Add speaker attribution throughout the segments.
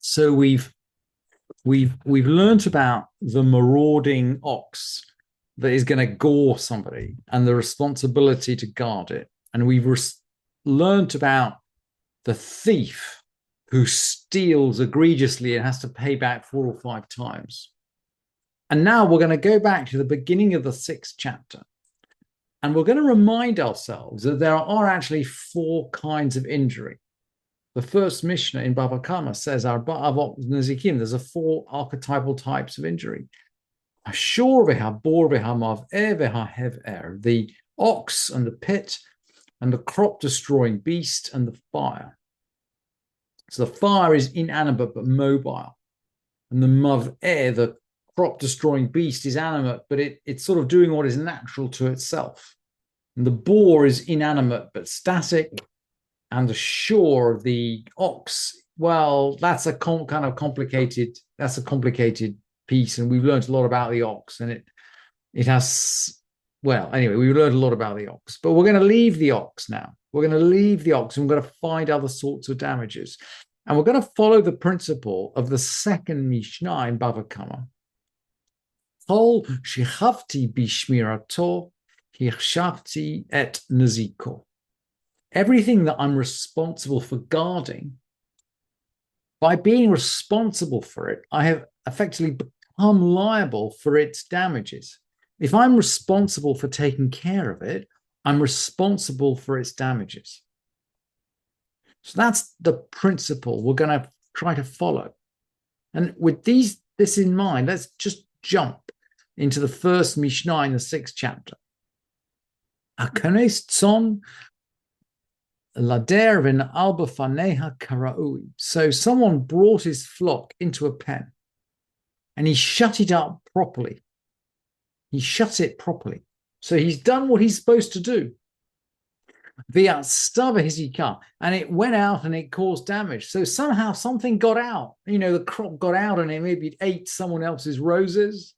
Speaker 1: So we've learnt about the marauding ox that is going to gore somebody and the responsibility to guard it. And we've learnt about the thief who steals egregiously and has to pay back 4 or 5 times. And now we're going to go back to the beginning of the 6th chapter. And we're going to remind ourselves that there are actually 4 kinds of injury. The first Mishnah in Bava says, there's a 4 archetypal types of injury. The ox and the pit and the crop-destroying beast and the fire. So the fire is inanimate but mobile. And the mav'eh, the crop-destroying beast, is animate, but it's sort of doing what is natural to itself. And the boar is inanimate but static. And the shore, the ox, well, that's a complicated piece. And we've learned a lot about the ox. And it has, well, anyway, we've learned a lot about the ox. But we're going to leave the ox now. We're going to leave the ox and we're going to find other sorts of damages. And we're going to follow the principle of the second Mishnah in Bava Kama. Kol shechavti bishmirato hichshavti et naziko. Everything that I'm responsible for guarding, by being responsible for it, I have effectively become liable for its damages. If I'm responsible for taking care of it, I'm responsible for its damages. So that's the principle we're going to try to follow. And with this in mind, let's just jump into the first Mishnah in the 6th chapter. Akanes tzon lader v'na'al b'faneha karaui. So someone brought his flock into a pen and he shut it up properly. He shut it properly. So he's done what he's supposed to do. And it went out and it caused damage. So somehow something got out. The crop got out and it maybe ate someone else's roses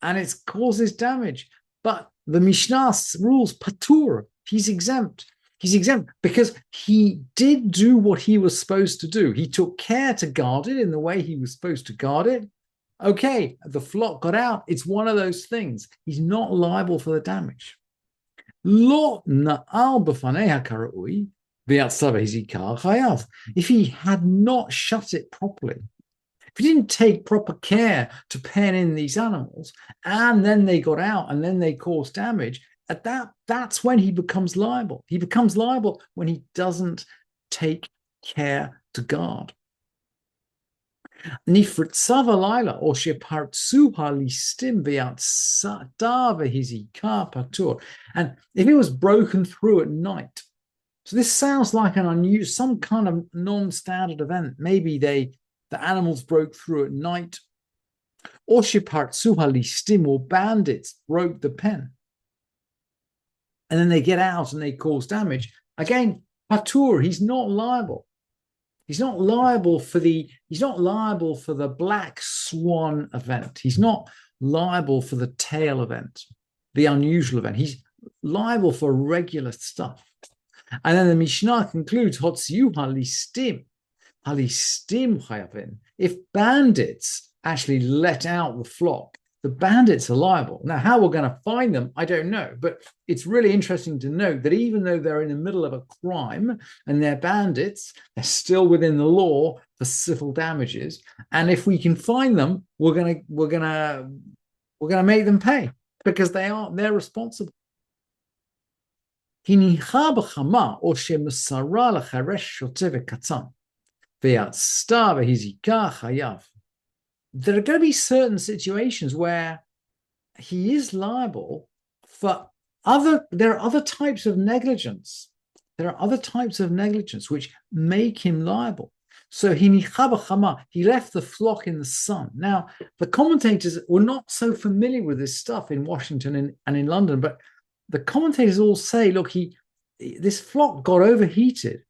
Speaker 1: and it causes damage. But the Mishnah rules patur. He's exempt. He's exempt because he did do what he was supposed to do. He took care to guard it in the way he was supposed to guard it. Okay, the flock got out. It's one of those things. He's not liable for the damage. If he had not shut it properly, if he didn't take proper care to pen in these animals, and then they got out and then they caused damage, that's when he becomes liable. He becomes liable when he doesn't take care to guard. And if it was broken through at night, so this sounds like some kind of non-standard event. Maybe the animals broke through at night, or bandits broke the pen, and then they get out and they cause damage. Again, patur, he's not liable. He's not liable for the black swan event. He's not liable for the tail event, the unusual event. He's liable for regular stuff. And then the Mishnah concludes, halistim chayavin. If bandits actually let out the flock, the bandits are liable. Now, how we're going to find them, I don't know. But it's really interesting to note that even though they're in the middle of a crime and they're bandits, they're still within the law for civil damages. And if we can find them, we're gonna make them pay because they're responsible. There are going to be certain situations where he is liable for there are other types of negligence. There are other types of negligence which make him liable. So he left the flock in the sun. Now, the commentators were not so familiar with this stuff in Washington and in London, but the commentators all say, look, this flock got overheated.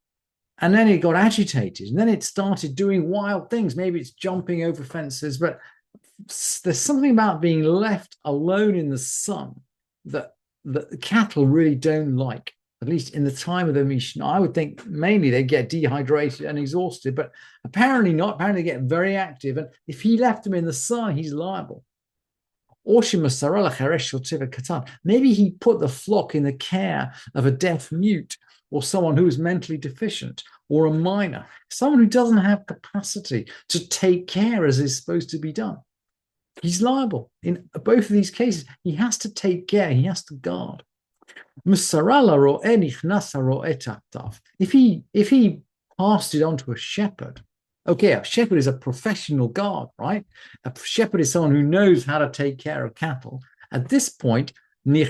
Speaker 1: And then it got agitated, and then it started doing wild things. Maybe it's jumping over fences, but there's something about being left alone in the sun that the cattle really don't like. at least in the time of the Mishnah, I would think mainly they get dehydrated and exhausted, but apparently not. Apparently they get very active. And if he left them in the sun, he's liable. Maybe he put the flock in the care of a deaf mute or someone who is mentally deficient or a minor, someone who doesn't have capacity to take care as is supposed to be done. He's liable. In both of these cases, he has to take care, he has to guard. If he passed it on to a shepherd, okay, a shepherd is a professional guard, right? A shepherd is someone who knows how to take care of cattle. At this point, the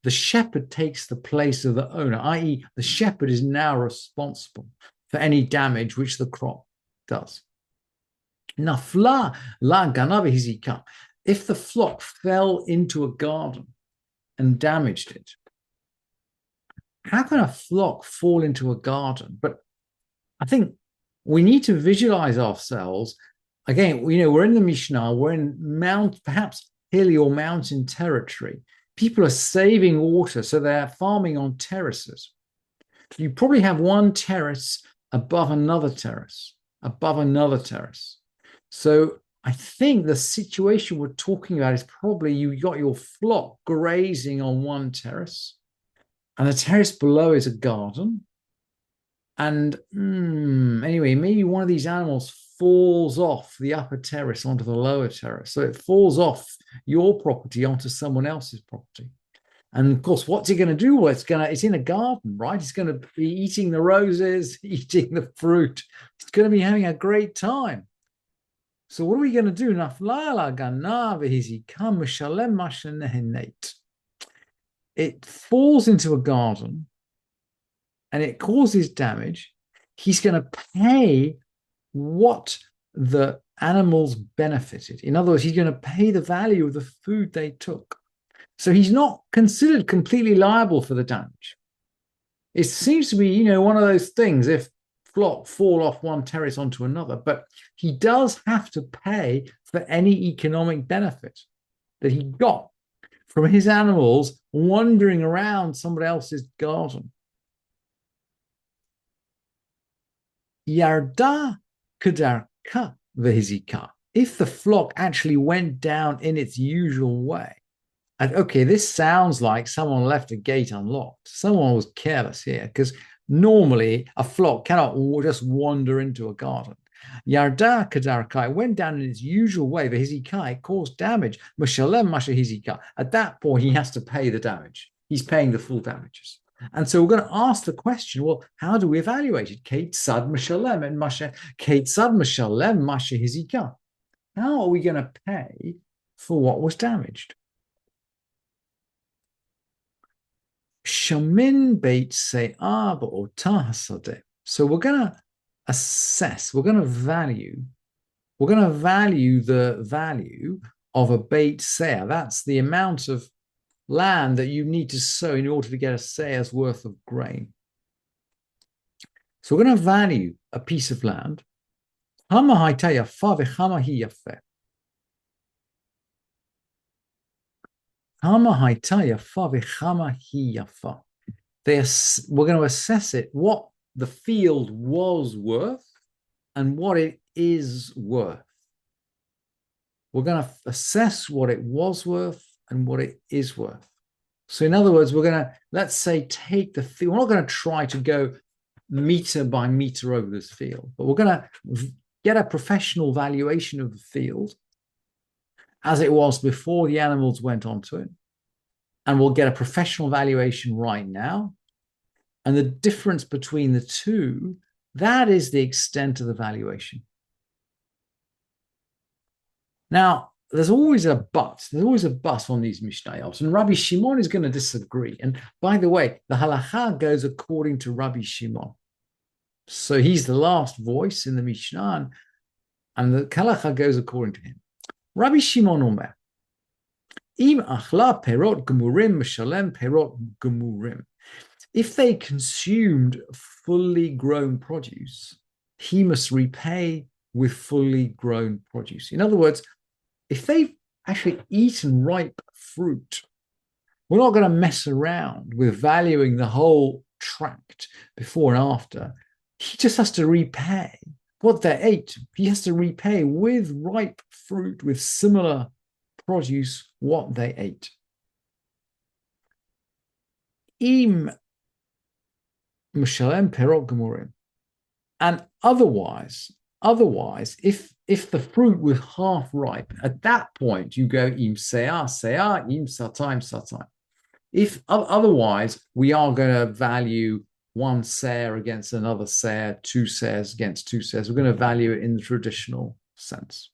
Speaker 1: shepherd takes the place of the owner, i.e., the shepherd is now responsible for any damage which the crop does. Nafla la ganav hizika. If the flock fell into a garden and damaged it, how can a flock fall into a garden? But I think we need to visualize ourselves. Again, we're in the Mishnah, we're in perhaps hilly or mountain territory. People are saving water, so they're farming on terraces. You probably have one terrace above another terrace, above another terrace. So I think the situation we're talking about is probably you got your flock grazing on one terrace, and the terrace below is a garden. And anyway, maybe one of these animals falls off the upper terrace onto the lower terrace. So it falls off your property onto someone else's property. And of course, what's it going to do? Well, it's in a garden, right? It's going to be eating the roses, eating the fruit. It's going to be having a great time. So what are we going to do? It falls into a garden and it causes damage. He's going to pay what the animals benefited. In other words, he's going to pay the value of the food they took. So he's not considered completely liable for the damage. It seems to be, one of those things, if flock fall off one terrace onto another, but he does have to pay for any economic benefit that he got from his animals wandering around somebody else's garden. Yarda kedarka vehizika. If the flock actually went down in its usual way, and okay, this sounds like someone left a gate unlocked. Someone was careless here, because normally a flock cannot just wander into a garden. Yarda kedarka went down in its usual way. Vehizika caused damage. Mashalem masha hizika. At that point, he has to pay the damage. He's paying the full damages. And so we're going to ask the question, well, how do we evaluate it? Kate sad mashalem and masha, Kate sad mashalem masha hizika. How are we going to pay for what was damaged? Shamin beit se'ah ba'otah hasadeh. So we're going to assess, we're going to value the value of a beit se'ah. That's the amount of land that you need to sow in order to get a seah's worth of grain. So we're going to value a piece of land. We're going to assess it, what the field was worth and what it is worth. We're going to assess what it was worth and what it is worth. So in other words, we're going to, let's say, take the field. We're not going to try to go meter by meter over this field, but we're going to get a professional valuation of the field as it was before the animals went onto it. And we'll get a professional valuation right now. And the difference between the two, that is the extent of the valuation. Now, there's always a but. There's always a but on these Mishnayot. And Rabbi Shimon is going to disagree. And by the way, the halacha goes according to Rabbi Shimon. So he's the last voice in the Mishnah. And the halacha goes according to him. Rabbi Shimon Omer, Im achla perot gemurim mishalem perot gemurim. If they consumed fully grown produce, he must repay with fully grown produce. In other words, if they've actually eaten ripe fruit, We're not going to mess around with valuing the whole tract before and after. He just has to repay what they ate. He has to repay with ripe fruit, with similar produce, what they ate. Im Mishalem Perot Gemurim. And otherwise, if the fruit was half ripe, at that point you go im seah, im satay. If otherwise, we are going to value one seah against another seah, two seahs against two seahs. We're going to value it in the traditional sense.